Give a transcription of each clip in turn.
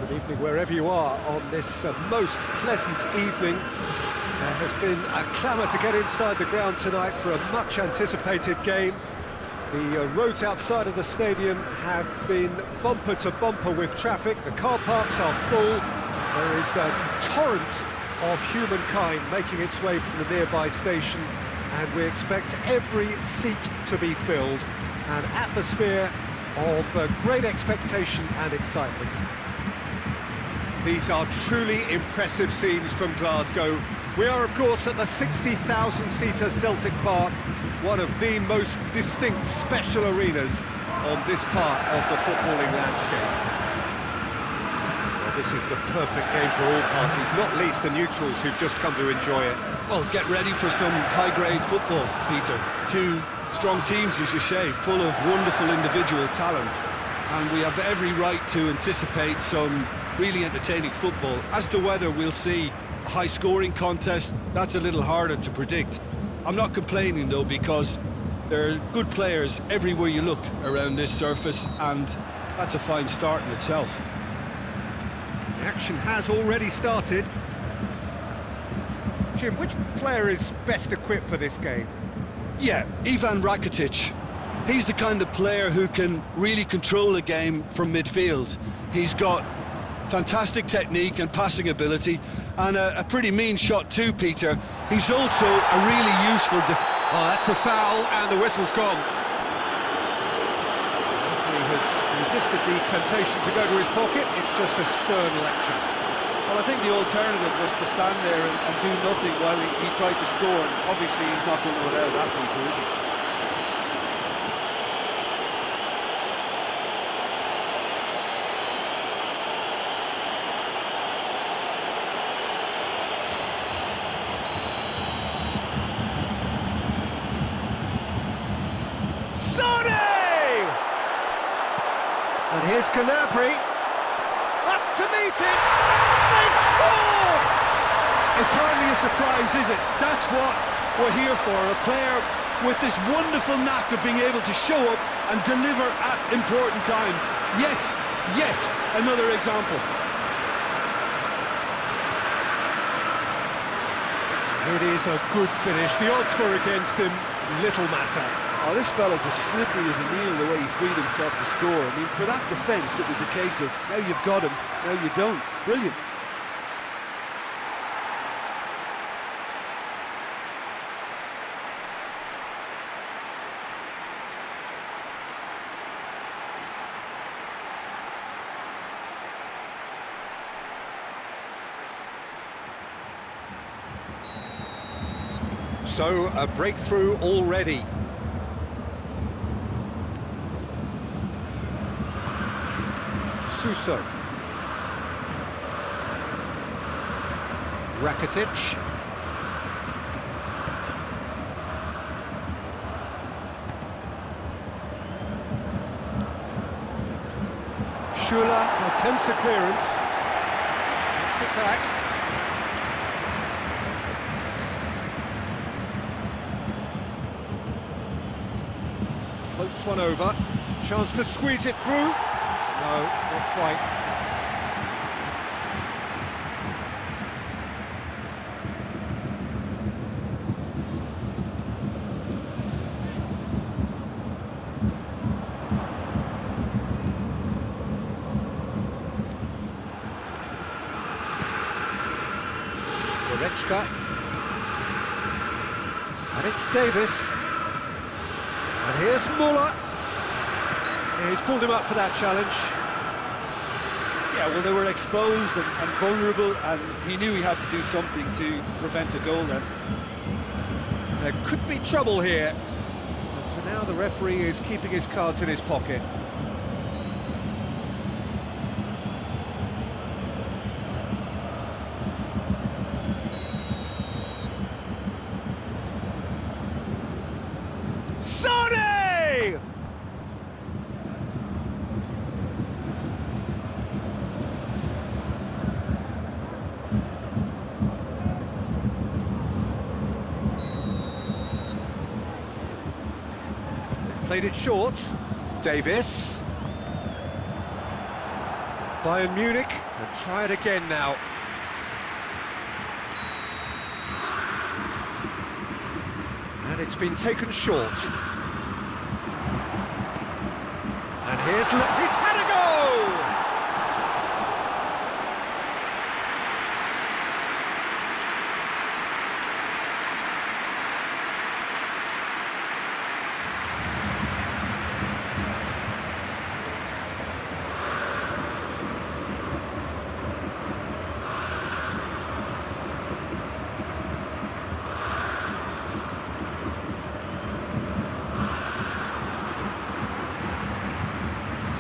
Good evening wherever you are on this most pleasant evening. There has been a clamour to get inside the ground tonight for a much-anticipated game. The roads outside of the stadium have been bumper to bumper with traffic. The car parks are full. There is a torrent of humankind making its way from the nearby station, and we expect every seat to be filled. An atmosphere of great expectation and excitement. These are truly impressive scenes from Glasgow. We are, of course, at the 60,000-seater Celtic Park, one of the most distinct special arenas on this part of the footballing landscape. Well, this is the perfect game for all parties, not least the neutrals who've just come to enjoy it. Well, get ready for some high-grade football, Peter. Two strong teams, as you say, full of wonderful individual talent. And we have every right to anticipate some really entertaining football. As to whether we'll see a high-scoring contest, that's a little harder to predict. I'm not complaining, though, because there are good players everywhere you look around this surface, and that's a fine start in itself. The action has already started. Jim, which player is best equipped for this game? Yeah, Ivan Rakitic. He's the kind of player who can really control a game from midfield. He's got fantastic technique and passing ability, and a pretty mean shot too, Peter. He's also a really useful Oh, that's a foul, and the whistle's gone. He has resisted the temptation to go to his pocket. It's just a stern lecture. Well, I think the alternative was to stand there and do nothing while he tried to score, and obviously he's not going to allow that, Peter, is he? And here's Canabry, up to meet it, they've scored! It's hardly a surprise, is it? That's what we're here for, a player with this wonderful knack of being able to show up and deliver at important times. Yet another example. It is a good finish. The odds were against him, little matter. Oh, this fella's as slippery as a needle the way he freed himself to score. I mean, for that defence, it was a case of, now you've got him, now you don't. Brilliant. So, a breakthrough already. Suso. Rakitic. Schüller attempts a clearance. Gets it back. Floats one over. Chance to squeeze it through. No, not quite. Goretzka. And it's Davis. And here's Muller. He's pulled him up for that challenge. Yeah, well, they were exposed and vulnerable, and he knew he had to do something to prevent a goal then. There could be trouble here. And for now, the referee is keeping his cards in his pocket. Sonny! They've played it short. Davis. Bayern Munich can try it again now. And it's been taken short. And he's had a go!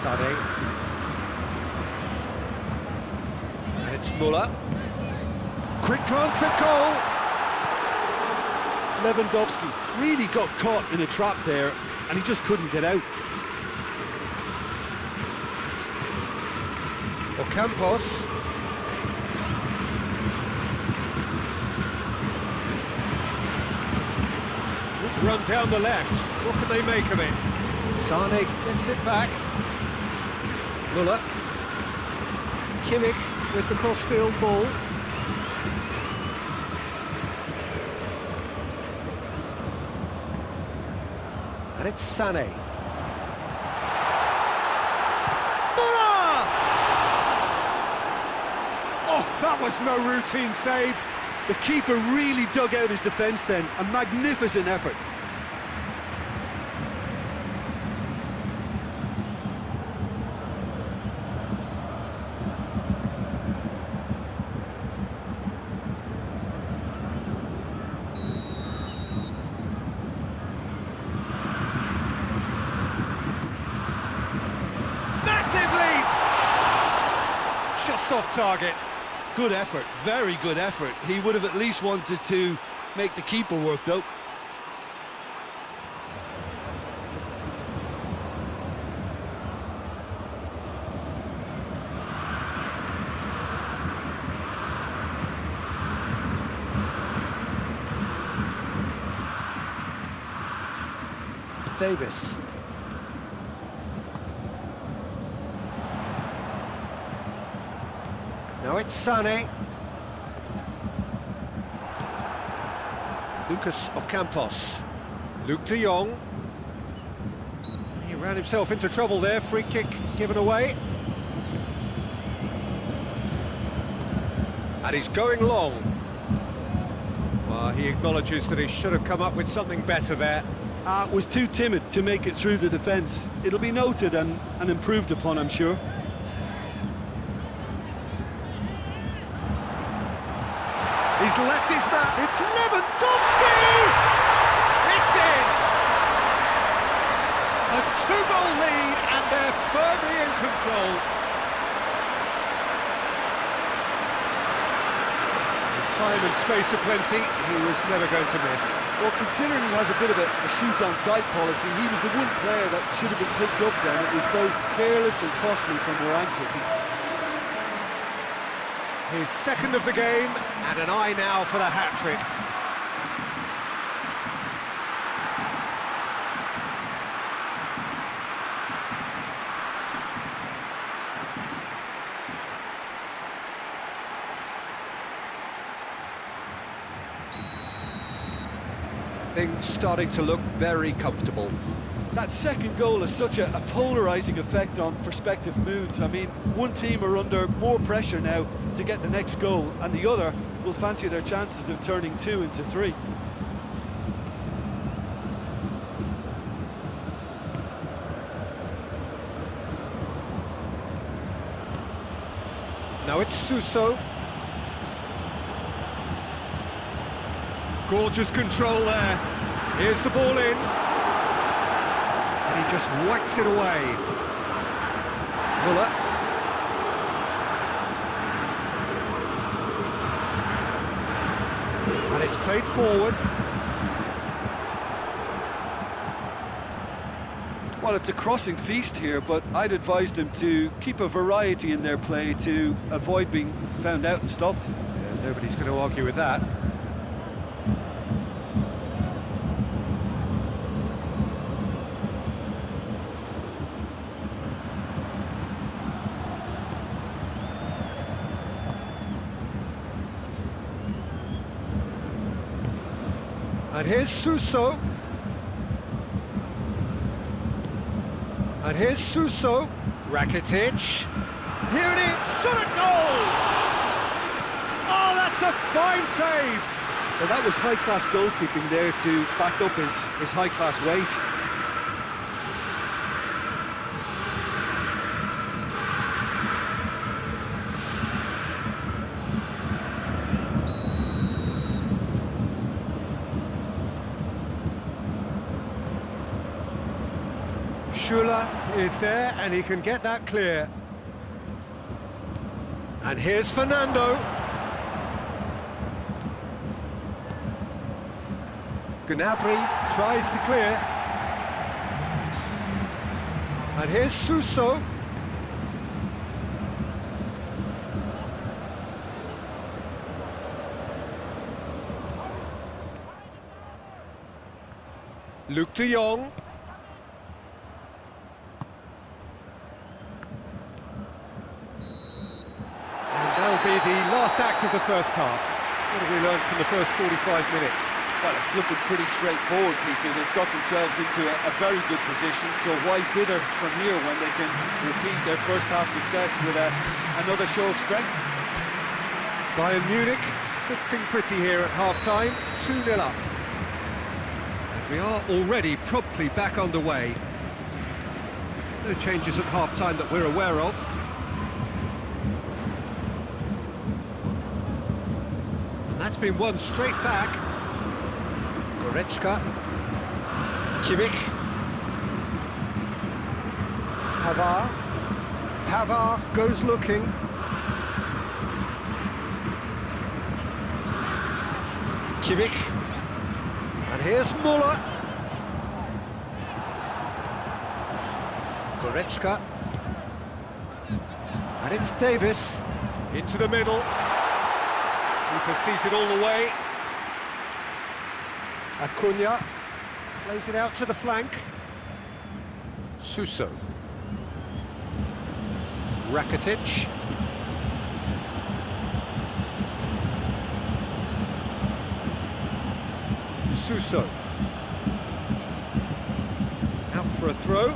Sané. And it's Muller. Quick glance at goal. Lewandowski really got caught in a trap there, and he just couldn't get out. Ocampos. Good run down the left. What can they make of it? Sané gets it back. Muller. Kimmich with the cross-field ball. And it's Sané. Muller! Oh, that was no routine save. The keeper really dug out his defence then, a magnificent effort. Just off target. Good effort, very good effort. He would have at least wanted to make the keeper work though. Davis. Now it's Sané. Lucas Ocampos. Luke de Jong. He ran himself into trouble there. Free kick given away. And he's going long. Well, he acknowledges that he should have come up with something better there. Was too timid to make it through the defence. It'll be noted and improved upon, I'm sure. He's left his man. It's Lewandowski! It's in! A two-goal lead, and they're firmly in control. With time and space aplenty, he was never going to miss. Well, considering he has a bit of a shoot-on-sight policy, he was the one player that should have been picked up then. It was both careless and costly from where I'm sitting. His second of the game, and an eye now for the hat-trick. Things starting to look very comfortable. That second goal has such a polarising effect on prospective moods. I mean, one team are under more pressure now to get the next goal, and the other will fancy their chances of turning 2 into 3. Now it's Suso. Gorgeous control there. Here's the ball in. And he just whacks it away. Muller. And it's played forward. Well, it's a crossing feast here, but I'd advise them to keep a variety in their play to avoid being found out and stopped. Yeah, nobody's going to argue with that. And here's Suso. And here's Suso. Rakitic. Here it is, shot at goal! Oh, that's a fine save! Well, that was high-class goalkeeping there to back up his high-class wage. Schuller is there, and he can get that clear. And here's Fernando. Gnabry tries to clear. And here's Suso. Luke de Jong. That'll be the last act of the first half. What have we learned from the first 45 minutes? Well, it's looking pretty straightforward, Peter. They've got themselves into a very good position, so why dither from here when they can repeat their first half success with another show of strength? Bayern Munich sitting pretty here at half-time, 2-0 up. And we are already promptly back underway. No changes at half-time that we're aware of. That's been won straight back. Goretzka. Kimmich. Pavard. Pavard goes looking. Kimmich. And here's Muller. Goretzka. And it's Davis. Into the middle. Keeper sees it all the way. Acuna plays it out to the flank. Suso. Rakitic. Suso. Out for a throw.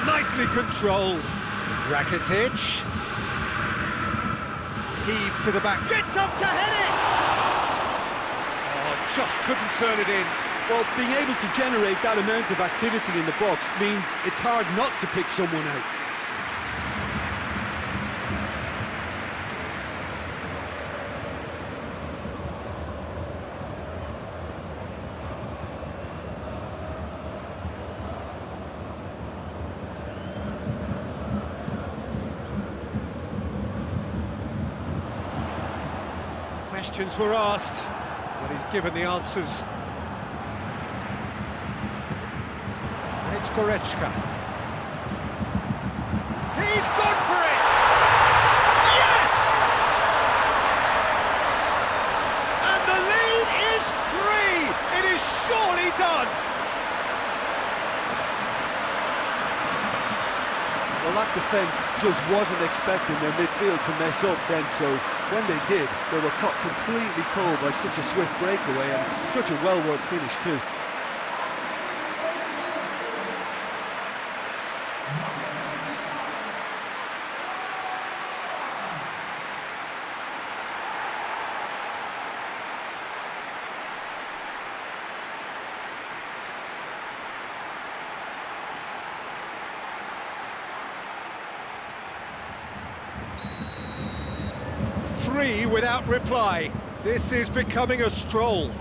Nicely controlled. Rakitic. Heave to the back. Gets up to head it! Oh, just couldn't turn it in. Well, being able to generate that amount of activity in the box means it's hard not to pick someone out. Questions were asked, but he's given the answers. And it's Goretzka. He's gone for it! Yes! And the lead is 3! It is surely done! Well, that defence just wasn't expecting their midfield to mess up then, so when they did, they were caught completely cold by such a swift breakaway and such a well-worked finish too. Three without reply. This is becoming a stroll.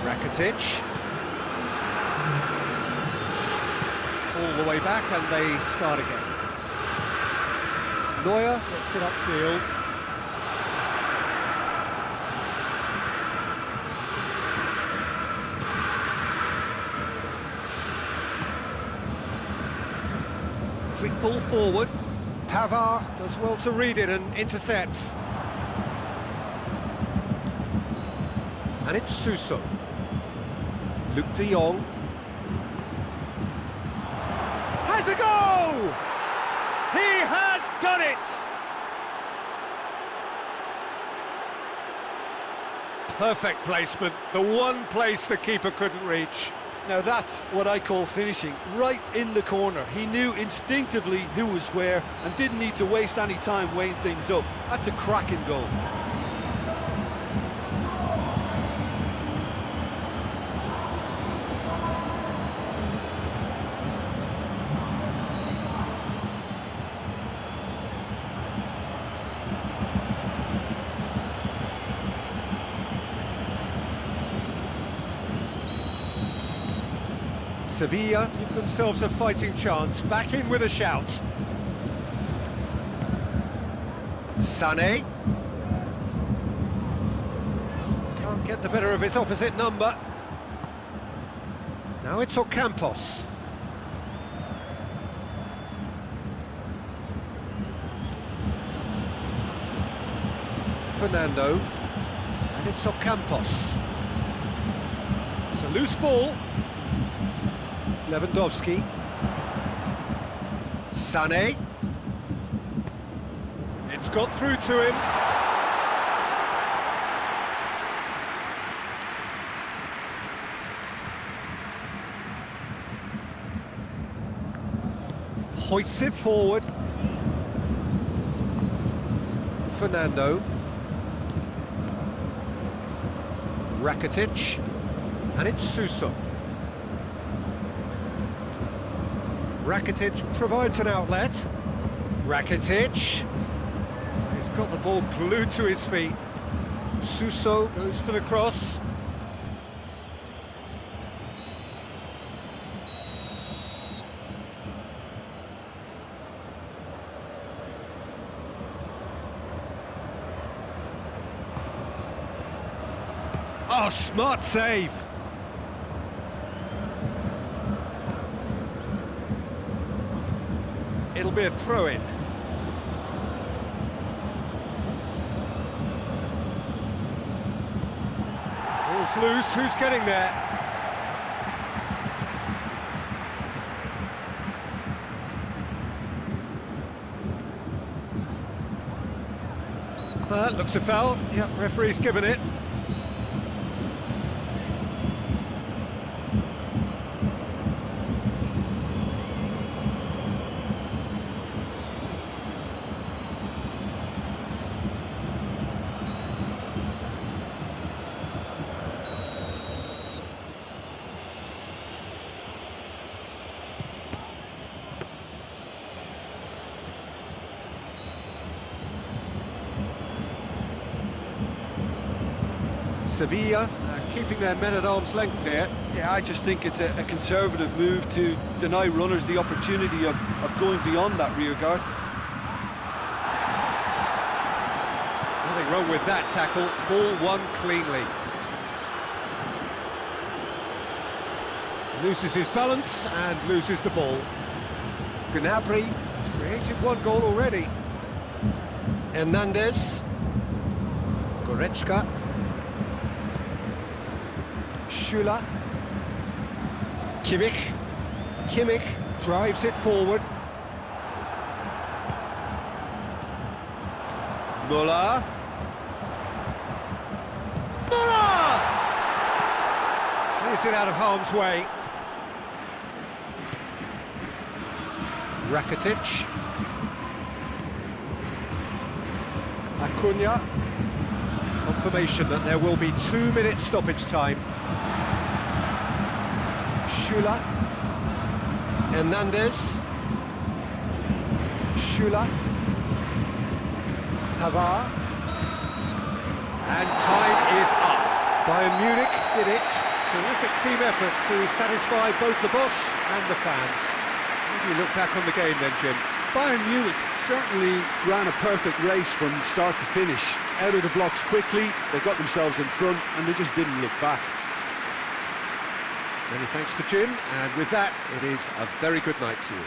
Rakitic. All the way back and they start again. Neuer gets it upfield. Quick ball forward. Pavard does well to read it and intercepts. And it's Suso. Luke de Jong. Has a goal! He has done it! Perfect placement, the one place the keeper couldn't reach. Now that's what I call finishing, right in the corner. He knew instinctively who was where and didn't need to waste any time weighing things up. That's a cracking goal. Sevilla give themselves a fighting chance, back in with a shout. Sané. Can't get the better of his opposite number. Now it's Ocampos. Fernando. And it's Ocampos. It's a loose ball. Lewandowski. Sané. It's got through to him. Hoists it forward. Fernando. Rakitic. And it's Suso. Rakitic provides an outlet. Rakitic. He's got the ball glued to his feet. Suso goes for the cross. Oh, smart save. It'll be a throw-in. Ball's loose, who's getting there? Looks a foul. Yep, referee's given it. Sevilla keeping their men at arm's length here. Yeah, I just think it's a conservative move to deny runners the opportunity of going beyond that rear guard. Nothing wrong with that tackle. Ball won cleanly. Loses his balance and loses the ball. Gnabry has created one goal already. Hernandez. Goretzka. Schüller. Kimmich drives it forward. Müller. Clears it out of harm's way. Rakitic. Acuna. Confirmation that there will be 2 minutes stoppage time. Schüller. Hernandez. Schüller. Pavard. And time is up. Bayern Munich did it. Terrific team effort to satisfy both the boss and the fans. How do you look back on the game then, Jim? Bayern Munich certainly ran a perfect race from start to finish. Out of the blocks quickly, they got themselves in front and they just didn't look back. Many thanks to Jim, and with that, it is a very good night to you.